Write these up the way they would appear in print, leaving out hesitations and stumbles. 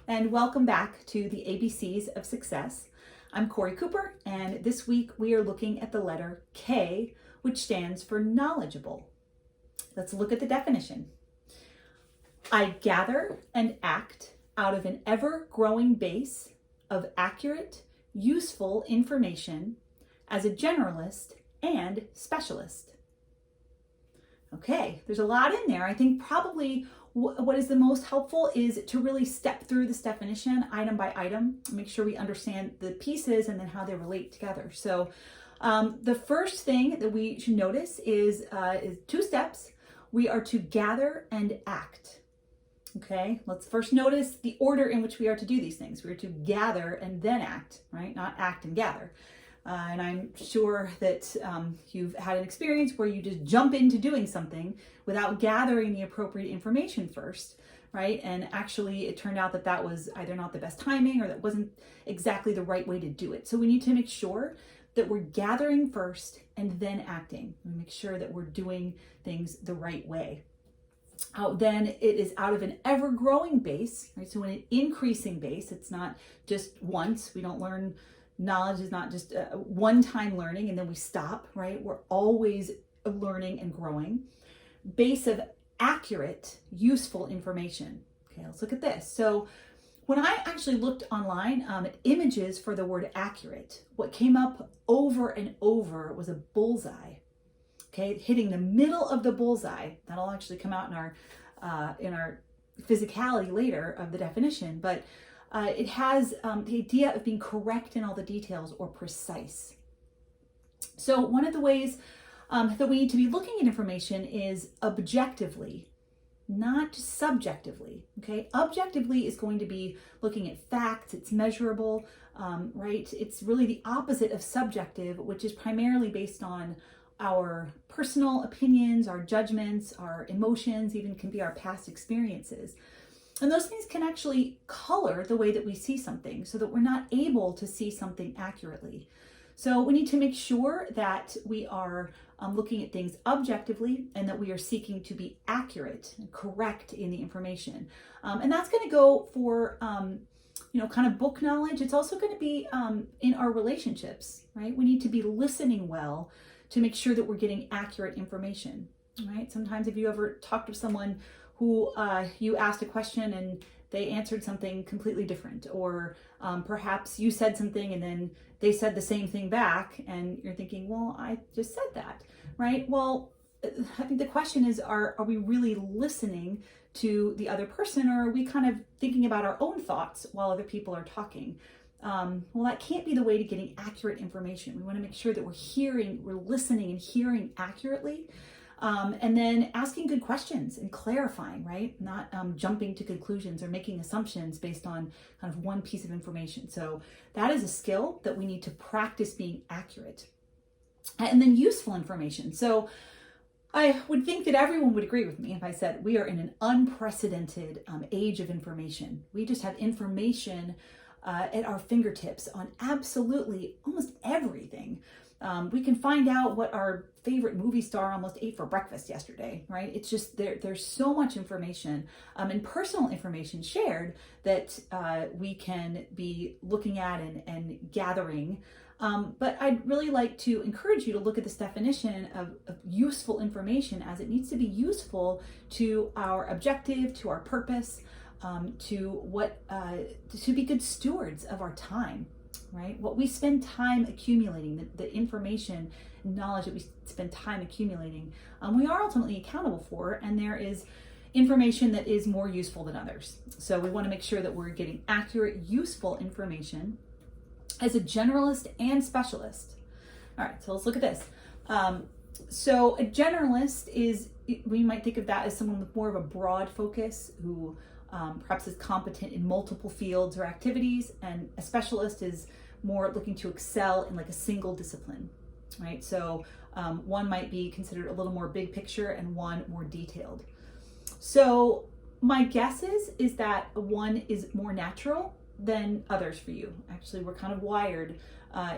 and welcome back to the ABCs of Success. I'm Corey Cooper, and this week we are looking at the letter K, which stands for knowledgeable. Let's look at the definition. I gather and act out of an ever-growing base of accurate, useful information as a generalist and specialist. Okay, there's a lot in there. I think probably what is the most helpful is to really step through this definition item by item, make sure we understand the pieces and then how they relate together. So the first thing that we should notice is two steps. We are to gather and act. Okay, let's first notice the order in which we are to do these things. We are to gather and then act, right? Not act and gather. And I'm sure that you've had an experience where you just jump into doing something without gathering the appropriate information first, right? And actually it turned out that that was either not the best timing or that wasn't exactly the right way to do it. So we need to make sure that we're gathering first and then acting. We make sure that we're doing things the right way. Then it is out of an ever-growing base, right? So in an increasing base, it's not just once. We don't learn. Knowledge is not just one-time learning and then we stop, right? We're always learning and growing. Base of accurate, useful information. Okay, let's look at this. So when I actually looked online at images for the word accurate, what came up over and over was a bullseye. Okay, hitting the middle of the bullseye. That'll actually come out in our physicality later of the definition, but it has the idea of being correct in all the details or precise. So one of the ways that we need to be looking at information is objectively, not just subjectively. Okay, objectively is going to be looking at facts. It's measurable, right? It's really the opposite of subjective, which is primarily based on our personal opinions, our judgments, our emotions, even can be our past experiences. And those things can actually color the way that we see something so that we're not able to see something accurately. So we need to make sure that we are looking at things objectively and that we are seeking to be accurate and correct in the information. And that's going to go for, kind of book knowledge. It's also going to be in our relationships, right? We need to be listening well to make sure that we're getting accurate information, right? Sometimes if you ever talk to someone who you asked a question and they answered something completely different, or perhaps you said something and then they said the same thing back and you're thinking, well, I just said that, right? Well, I think the question is, are we really listening to the other person, or are we kind of thinking about our own thoughts while other people are talking? Well, that can't be the way to getting accurate information. We want to make sure that we're listening and hearing accurately. And then asking good questions and clarifying, right? Not jumping to conclusions or making assumptions based on kind of one piece of information. So that is a skill that we need to practice being accurate. And then useful information. So I would think that everyone would agree with me if I said we are in an unprecedented age of information. We just have information at our fingertips on absolutely almost everything. We can find out what our favorite movie star almost ate for breakfast yesterday, right? It's just there's so much information and personal information shared that we can be looking at and gathering. But I'd really like to encourage you to look at this definition of useful information as it needs to be useful to our objective, to our purpose, to be good stewards of our time. Right? What we spend time accumulating, the information, knowledge that we spend time accumulating, we are ultimately accountable for, and there is information that is more useful than others. So we want to make sure that we're getting accurate, useful information as a generalist and specialist. All right, so let's look at this. So a generalist we might think of that as someone with more of a broad focus who perhaps is competent in multiple fields or activities, and a specialist is more looking to excel in like a single discipline, right? So one might be considered a little more big picture and one more detailed. So my guess is that one is more natural than others for you. Actually, we're kind of wired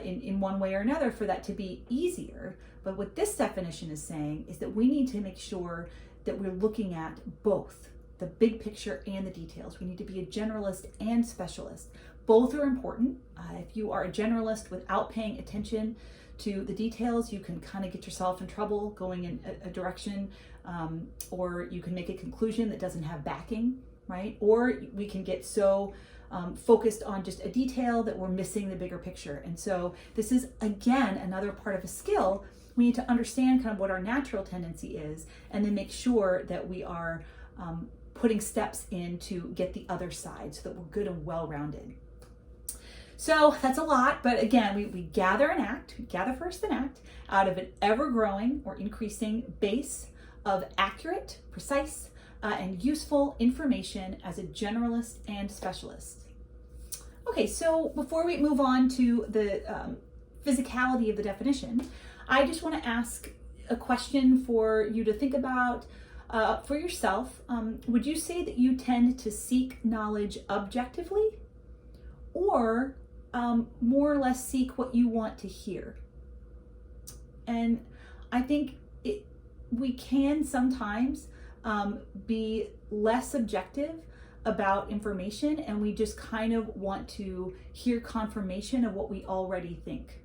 in one way or another for that to be easier. But what this definition is saying is that we need to make sure that we're looking at both. the big picture and the details. We need to be a generalist and specialist. Both are important. If you are a generalist without paying attention to the details, you can kind of get yourself in trouble going in a direction, or you can make a conclusion that doesn't have backing, right? Or we can get so focused on just a detail that we're missing the bigger picture. And so this is, again, another part of a skill. We need to understand kind of what our natural tendency is, and then make sure that we are putting steps in to get the other side so that we're good and well-rounded. So that's a lot, but again, we gather and act, we gather first and act, out of an ever-growing or increasing base of accurate, precise, and useful information as a generalist and specialist. Okay, so before we move on to the physicality of the definition, I just want to ask a question for you to think about for yourself. Would you say that you tend to seek knowledge objectively, or more or less seek what you want to hear? And I think we can sometimes be less objective about information, and we just kind of want to hear confirmation of what we already think.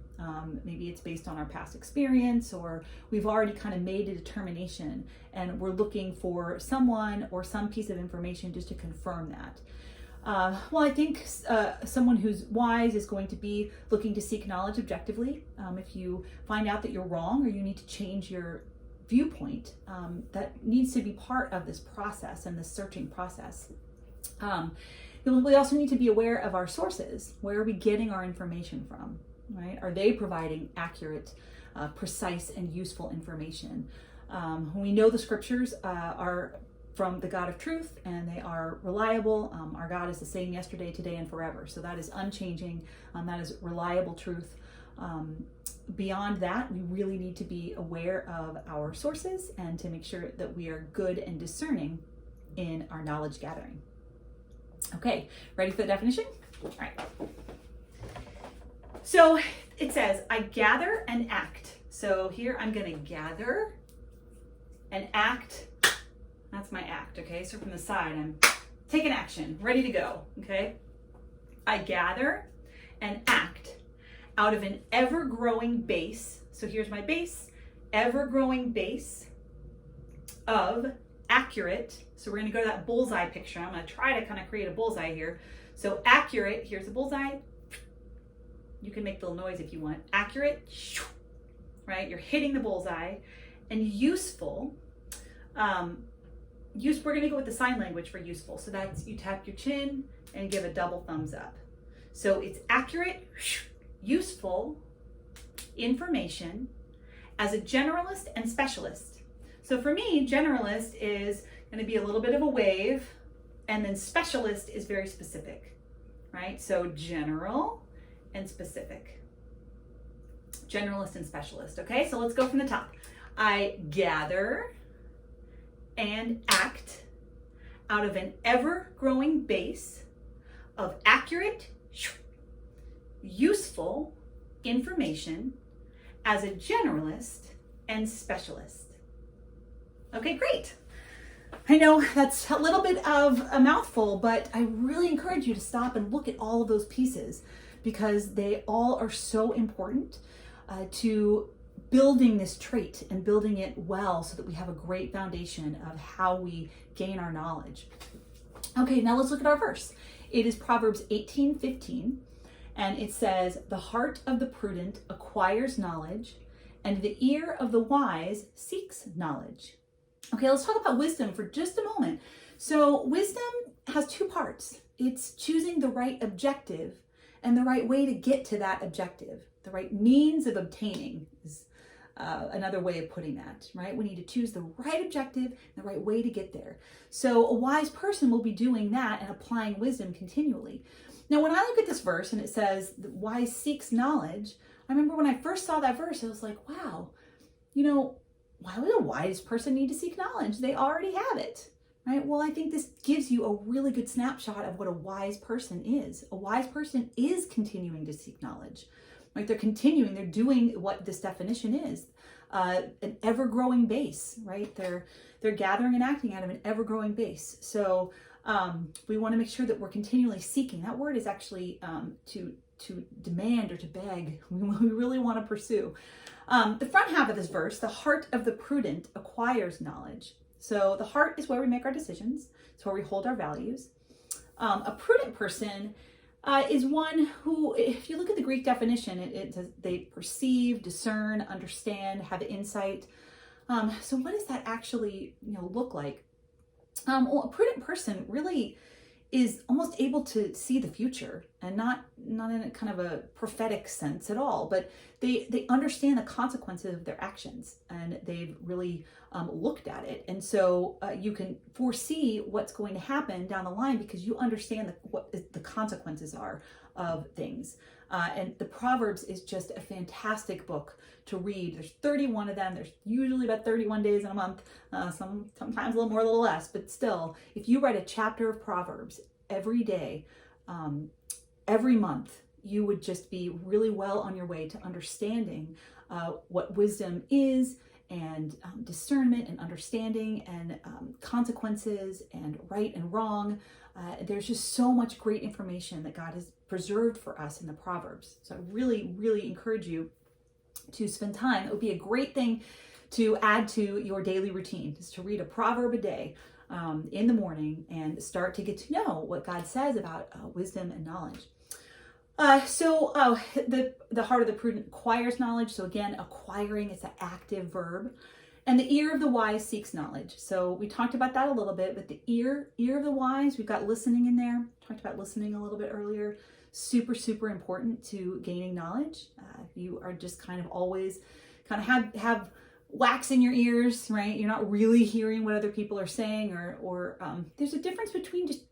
Maybe it's based on our past experience, or we've already kind of made a determination and we're looking for someone or some piece of information just to confirm that. Well, I think someone who's wise is going to be looking to seek knowledge objectively. If you find out that you're wrong or you need to change your viewpoint, that needs to be part of this process and this searching process. We also need to be aware of our sources. Where are we getting our information from, right? Are they providing accurate, precise, and useful information? We know the scriptures are from the God of truth, and they are reliable. Our God is the same yesterday, today, and forever. So that is unchanging. That is reliable truth. Beyond that, we really need to be aware of our sources and to make sure that we are good and discerning in our knowledge gathering. Okay, ready for the definition? All right. So it says, I gather and act. So here I'm going to gather and act. That's my act, okay? So from the side, I'm taking action, ready to go, okay? I gather and act out of an ever-growing base. So here's my base, ever-growing base of accurate. So we're going to go to that bullseye picture. I'm going to try to kind of create a bullseye here. So accurate, here's the bullseye. You can make the little noise if you want. Accurate, right? You're hitting the bullseye. And useful, we're going to go with the sign language for useful. So that's, you tap your chin and give a double thumbs up. So it's accurate, useful information as a generalist and specialist. So for me, generalist is going to be a little bit of a wave, and then specialist is very specific, right? So general and specific. Generalist and specialist, okay? So let's go from the top. I gather and act out of an ever-growing base of accurate, useful information as a generalist and specialist. Okay, great. I know that's a little bit of a mouthful, but I really encourage you to stop and look at all of those pieces, because they all are so important to building this trait and building it well so that we have a great foundation of how we gain our knowledge. Okay, now let's look at our verse. It is Proverbs 18:15, and it says, the heart of the prudent acquires knowledge, and the ear of the wise seeks knowledge. Okay, let's talk about wisdom for just a moment. So wisdom has two parts. It's choosing the right objective and the right way to get to that objective. The right means of obtaining is another way of putting that, right? We need to choose the right objective and the right way to get there. So a wise person will be doing that and applying wisdom continually. Now, when I look at this verse and it says, the wise seeks knowledge, I remember when I first saw that verse, I was like, wow, why would a wise person need to seek knowledge? They already have it, right? Well, I think this gives you a really good snapshot of what a wise person is. A wise person is continuing to seek knowledge. right? They're continuing, they're doing what this definition is, an ever-growing base, right? They're gathering and acting out of an ever-growing base. So we want to make sure that we're continually seeking. That word is actually to demand or to beg. We really want to pursue. The front half of this verse, the heart of the prudent acquires knowledge. So the heart is where we make our decisions. It's where we hold our values. A prudent person is one who, if you look at the Greek definition, it says they perceive, discern, understand, have insight. So what does that actually look like? Well, a prudent person really is almost able to see the future, and not in a kind of a prophetic sense at all, but they understand the consequences of their actions, and they've really looked at it. And so you can foresee what's going to happen down the line because you understand what the consequences are of things. And the Proverbs is just a fantastic book to read. There's 31 of them. There's usually about 31 days in a month, sometimes a little more, a little less, but still, if you write a chapter of Proverbs every day, every month, you would just be really well on your way to understanding what wisdom is, and discernment and understanding, and consequences and right and wrong. There's just so much great information that God has preserved for us in the Proverbs. So I really, really encourage you to spend time. It would be a great thing to add to your daily routine, is to read a proverb a day in the morning and start to get to know what God says about wisdom and knowledge. The heart of the prudent acquires knowledge. So again, acquiring is an active verb. And the ear of the wise seeks knowledge. So we talked about that a little bit, but the ear of the wise, we've got listening in there. Talked about listening a little bit earlier. Super, super important to gaining knowledge. If you are just kind of always kind of have wax in your ears, right? You're not really hearing what other people are saying, or there's a difference between just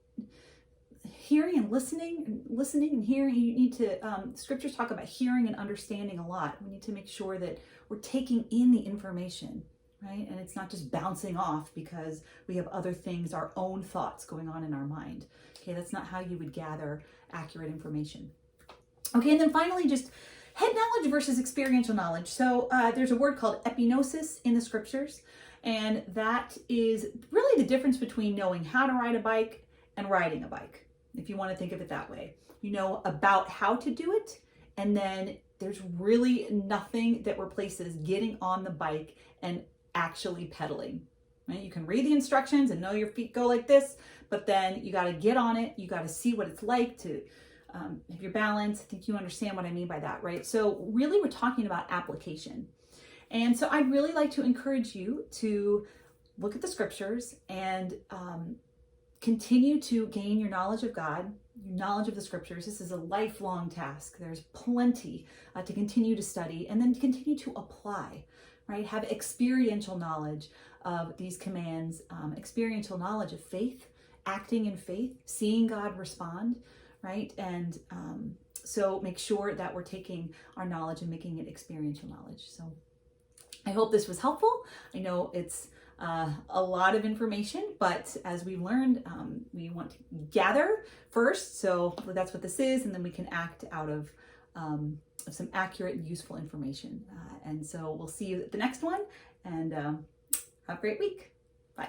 hearing and listening and hearing. You need to, scriptures talk about hearing and understanding a lot. We need to make sure that we're taking in the information, right? And it's not just bouncing off because we have other things, our own thoughts going on in our mind. Okay, that's not how you would gather accurate information. Okay, and then finally, just head knowledge versus experiential knowledge. So there's a word called epinosis in the scriptures, and that is really the difference between knowing how to ride a bike and riding a bike, if you want to think of it that way. You know about how to do it, and then there's really nothing that replaces getting on the bike and actually pedaling. Right? You can read the instructions and know your feet go like this, but then you got to get on it. You got to see what it's like to have your balance. I think you understand what I mean by that, right? So really, we're talking about application. And so I'd really like to encourage you to look at the scriptures and continue to gain your knowledge of God, your knowledge of the scriptures. This is a lifelong task. There's plenty to continue to study, and then to continue to apply, right? Have experiential knowledge of these commands, experiential knowledge of faith, acting in faith, seeing God respond, right? And so make sure that we're taking our knowledge and making it experiential knowledge. So I hope this was helpful. I know it's a lot of information, but as we've learned, we want to gather first. So that's what this is, and then we can act out of some accurate and useful information. And so we'll see you at the next one, and have a great week. Bye.